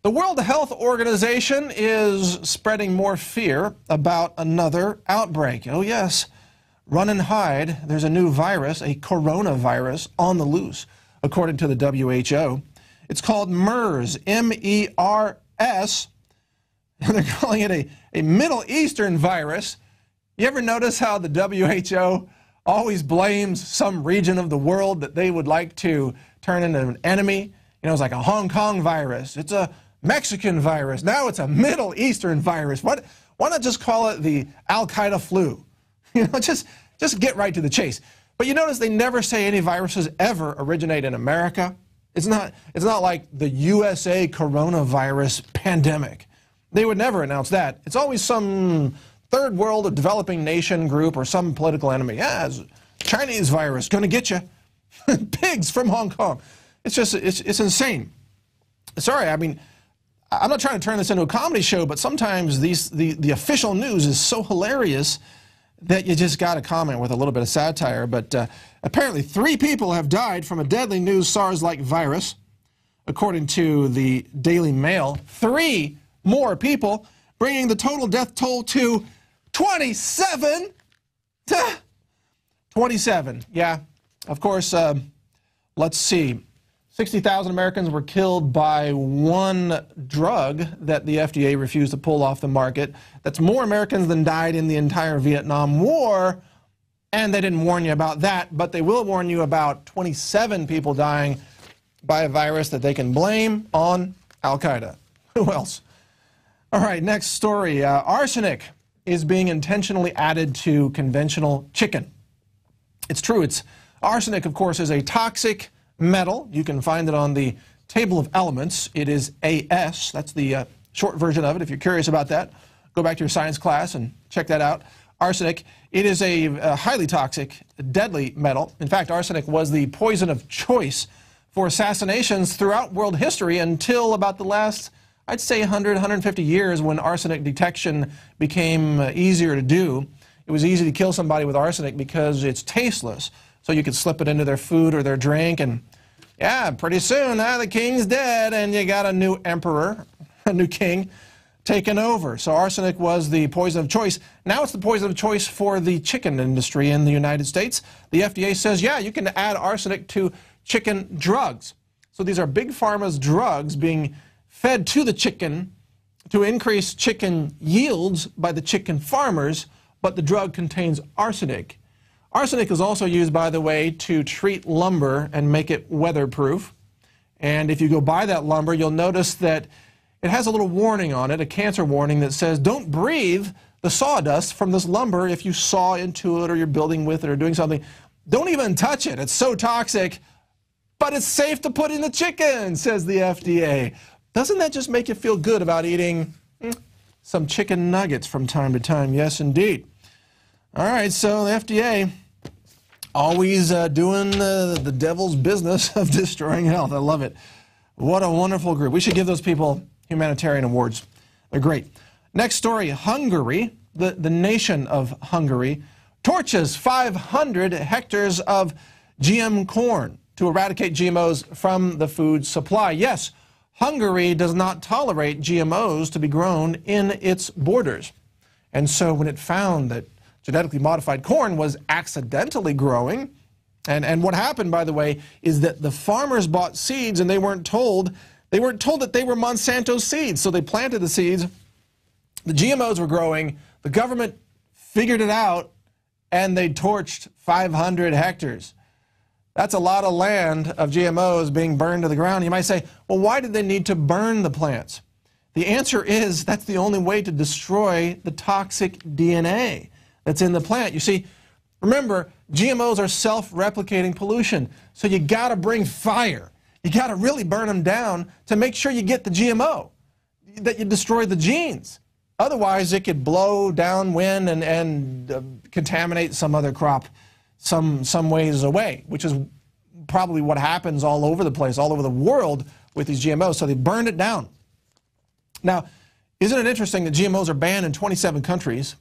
The World Health Organization is spreading more fear about another outbreak. Oh yes, run and hide. There's a new virus, a coronavirus, on the loose, according to the WHO. It's called MERS, M-E-R-S. They're calling it a Middle Eastern virus. You ever notice how the WHO always blames some region of the world that they would like to turn into an enemy? You know, it's like a Hong Kong virus. It's a Mexican virus. Now it's a Middle Eastern virus. Why not just call it the Al-Qaeda flu? You know, just get right to the chase. But you notice they never say any viruses ever originate in America. It's not like the USA coronavirus pandemic. They would never announce that. It's always some third world or developing nation group or some political enemy. Yeah, it's a Chinese virus, gonna get you. Pigs from Hong Kong. It's just, it's insane. Sorry, I mean, I'm not trying to turn this into a comedy show, but sometimes the official news is so hilarious that you just got to comment with a little bit of satire. But apparently 3 people have died from a deadly new SARS-like virus, according to the Daily Mail. 3 more people, bringing the total death toll to 27. 27, yeah. Of course, let's see. 60,000 Americans were killed by one drug that the FDA refused to pull off the market. That's more Americans than died in the entire Vietnam War, and they didn't warn you about that, but they will warn you about 27 people dying by a virus that they can blame on Al-Qaeda. Who else? All right, next story. Arsenic is being intentionally added to conventional chicken. It's true. Arsenic, of course, is a toxic metal. You can find it on the table of elements. It is AS. That's the short version of it. If you're curious about that, go back to your science class and check that out. Arsenic. It is a highly toxic, deadly metal. In fact, arsenic was the poison of choice for assassinations throughout world history until about the last, I'd say, 100, 150 years, when arsenic detection became easier to do. It was easy to kill somebody with arsenic because it's tasteless. So you could slip it into their food or their drink, and yeah, pretty soon, the king's dead, and you got a new emperor, a new king, taken over. So arsenic was the poison of choice. Now it's the poison of choice for the chicken industry in the United States. The FDA says, yeah, you can add arsenic to chicken drugs. So these are big pharma's drugs being fed to the chicken to increase chicken yields by the chicken farmers, but the drug contains arsenic. Arsenic is also used, by the way, to treat lumber and make it weatherproof. And if you go buy that lumber, you'll notice that it has a little warning on it, a cancer warning that says, don't breathe the sawdust from this lumber if you saw into it or you're building with it or doing something. Don't even touch it. It's so toxic, but it's safe to put in the chicken, says the FDA. Doesn't that just make you feel good about eating some chicken nuggets from time to time? Yes, indeed. All right, so the FDA always doing the devil's business of destroying health. I love it. What a wonderful group. We should give those people humanitarian awards. They're great. Next story, Hungary, the nation of Hungary, torches 500 hectares of GM corn to eradicate GMOs from the food supply. Yes, Hungary does not tolerate GMOs to be grown in its borders. And so when it found that genetically modified corn was accidentally growing, and what happened, by the way, is that the farmers bought seeds and they weren't told that they were Monsanto seeds. So they planted the seeds, the GMOs were growing, the government figured it out, and they torched 500 hectares. That's a lot of land of GMOs being burned to the ground. You might say, well, why did they need to burn the plants? The answer is that's the only way to destroy the toxic DNA that's in the plant. You see, remember, GMOs are self-replicating pollution, so you got to bring fire. You got to really burn them down to make sure you get the GMO, that you destroy the genes. Otherwise, it could blow downwind and contaminate some other crop some ways away, which is probably what happens all over the place, all over the world with these GMOs. So they burned it down. Now, isn't it interesting that GMOs are banned in 27 countries?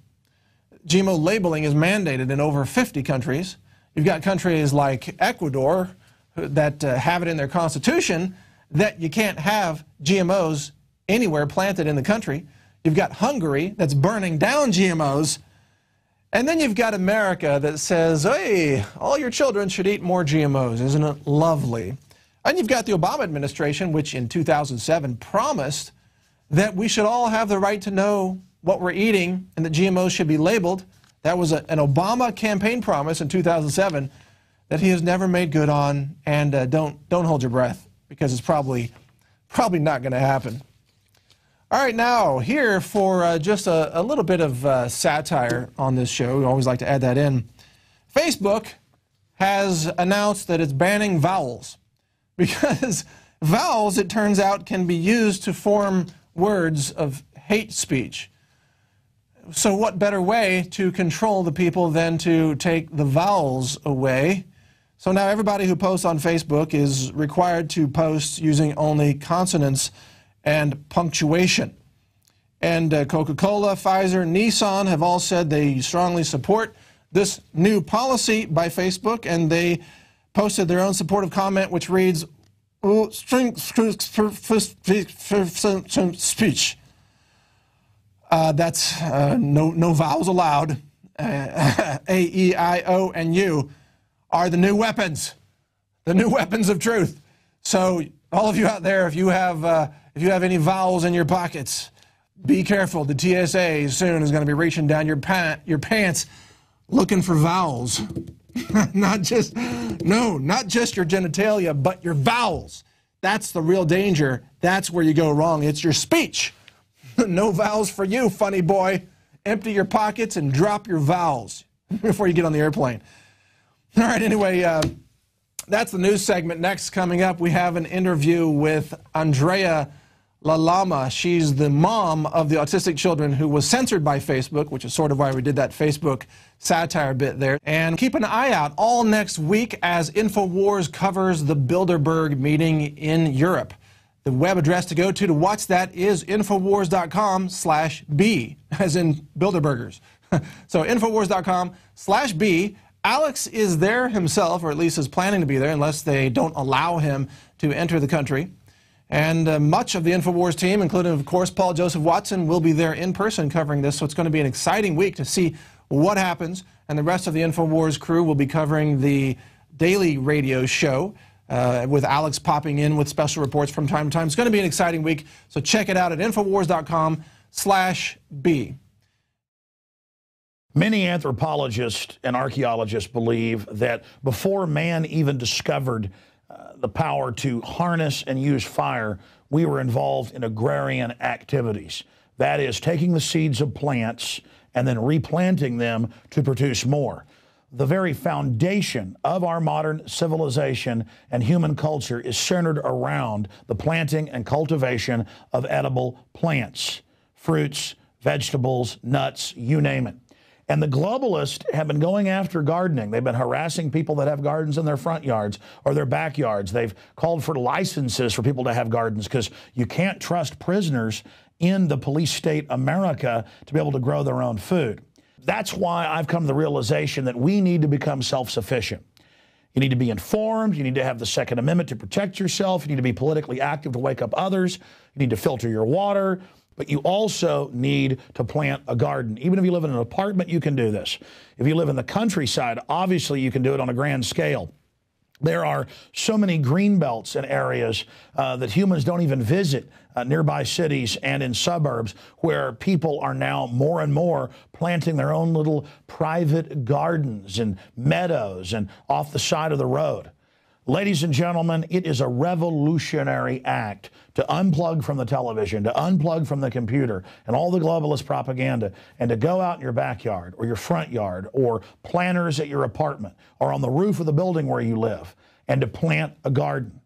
GMO labeling is mandated in over 50 countries. You've got countries like Ecuador that have it in their constitution that you can't have GMOs anywhere planted in the country. You've got Hungary that's burning down GMOs. And then you've got America that says, hey, all your children should eat more GMOs. Isn't it lovely? And you've got the Obama administration, which in 2007 promised that we should all have the right to know what we're eating and that GMOs should be labeled. That was an Obama campaign promise in 2007 that he has never made good on. And don't hold your breath, because it's probably not going to happen. All right, now here for just a little bit of satire on this show. We always like to add that in. Facebook has announced that it's banning vowels, because vowels, it turns out, can be used to form words of hate speech. So what better way to control the people than to take the vowels away? So now everybody who posts on Facebook is required to post using only consonants and punctuation. And Coca-Cola, Pfizer, Nissan have all said they strongly support this new policy by Facebook, and they posted their own supportive comment, which reads, speech. That's no vowels allowed. A, E, I, O, and U are the new weapons of truth. So all of you out there, if you have any vowels in your pockets, be careful. The TSA soon is going to be reaching down your pants looking for vowels. not just your genitalia, but your vowels. That's the real danger. That's where you go wrong. It's your speech. No vowels for you, funny boy. Empty your pockets and drop your vowels before you get on the airplane. All right, anyway, that's the news segment. Next, coming up, we have an interview with Andrea Lalama. She's the mom of the autistic children who was censored by Facebook, which is sort of why we did that Facebook satire bit there. And keep an eye out all next week as InfoWars covers the Bilderberg meeting in Europe. The web address to go to watch that is Infowars.com/B, as in Bilderbergers. So Infowars.com/B. Alex is there himself, or at least is planning to be there, unless they don't allow him to enter the country. And much of the InfoWars team, including, of course, Paul Joseph Watson, will be there in person covering this. So it's going to be an exciting week to see what happens. And the rest of the InfoWars crew will be covering the daily radio show, with Alex popping in with special reports from time to time. It's going to be an exciting week. So check it out at Infowars.com/B. Many anthropologists and archaeologists believe that before man even discovered the power to harness and use fire, we were involved in agrarian activities. That is, taking the seeds of plants and then replanting them to produce more. The very foundation of our modern civilization and human culture is centered around the planting and cultivation of edible plants, fruits, vegetables, nuts, you name it. And the globalists have been going after gardening. They've been harassing people that have gardens in their front yards or their backyards. They've called for licenses for people to have gardens because you can't trust prisoners in the police state America to be able to grow their own food. That's why I've come to the realization that we need to become self-sufficient. You need to be informed. You need to have the Second Amendment to protect yourself. You need to be politically active to wake up others. You need to filter your water. But you also need to plant a garden. Even if you live in an apartment, you can do this. If you live in the countryside, obviously you can do it on a grand scale. There are so many green belts and areas that humans don't even visit, nearby cities and in suburbs, where people are now more and more planting their own little private gardens and meadows and off the side of the road. Ladies and gentlemen, it is a revolutionary act to unplug from the television, to unplug from the computer and all the globalist propaganda, and to go out in your backyard or your front yard or planters at your apartment or on the roof of the building where you live, and to plant a garden.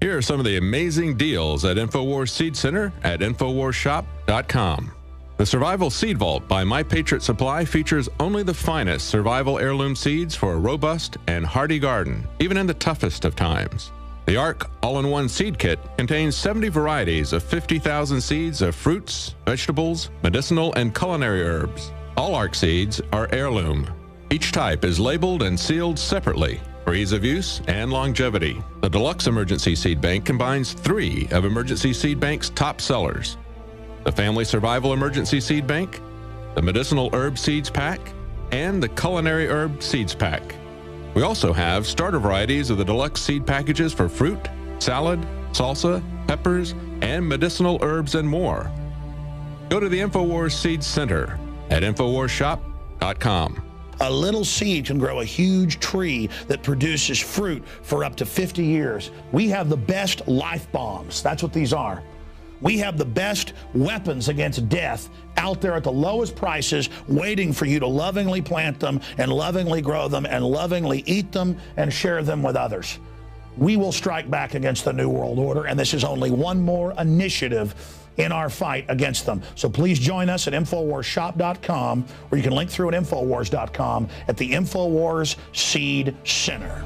Here are some of the amazing deals at InfoWars Seed Center at InfoWarsShop.com. The Survival Seed Vault by My Patriot Supply features only the finest survival heirloom seeds for a robust and hardy garden, even in the toughest of times. The ARC All-in-One Seed Kit contains 70 varieties of 50,000 seeds of fruits, vegetables, medicinal, and culinary herbs. All ARC seeds are heirloom. Each type is labeled and sealed separately, for ease of use and longevity. The Deluxe Emergency Seed Bank combines 3 of Emergency Seed Bank's top sellers: the Family Survival Emergency Seed Bank, the Medicinal Herb Seeds Pack, and the Culinary Herb Seeds Pack. We also have starter varieties of the deluxe seed packages for fruit, salad, salsa, peppers, and medicinal herbs and more. Go to the InfoWars Seed Center at InfoWarsShop.com. A little seed can grow a huge tree that produces fruit for up to 50 years. We have the best life bombs. That's what these are. We have the best weapons against death out there at the lowest prices, waiting for you to lovingly plant them and lovingly grow them and lovingly eat them and share them with others. We will strike back against the New World Order, and this is only one more initiative in our fight against them. So please join us at InfoWarsShop.com, or you can link through at InfoWars.com at the InfoWars Seed Center.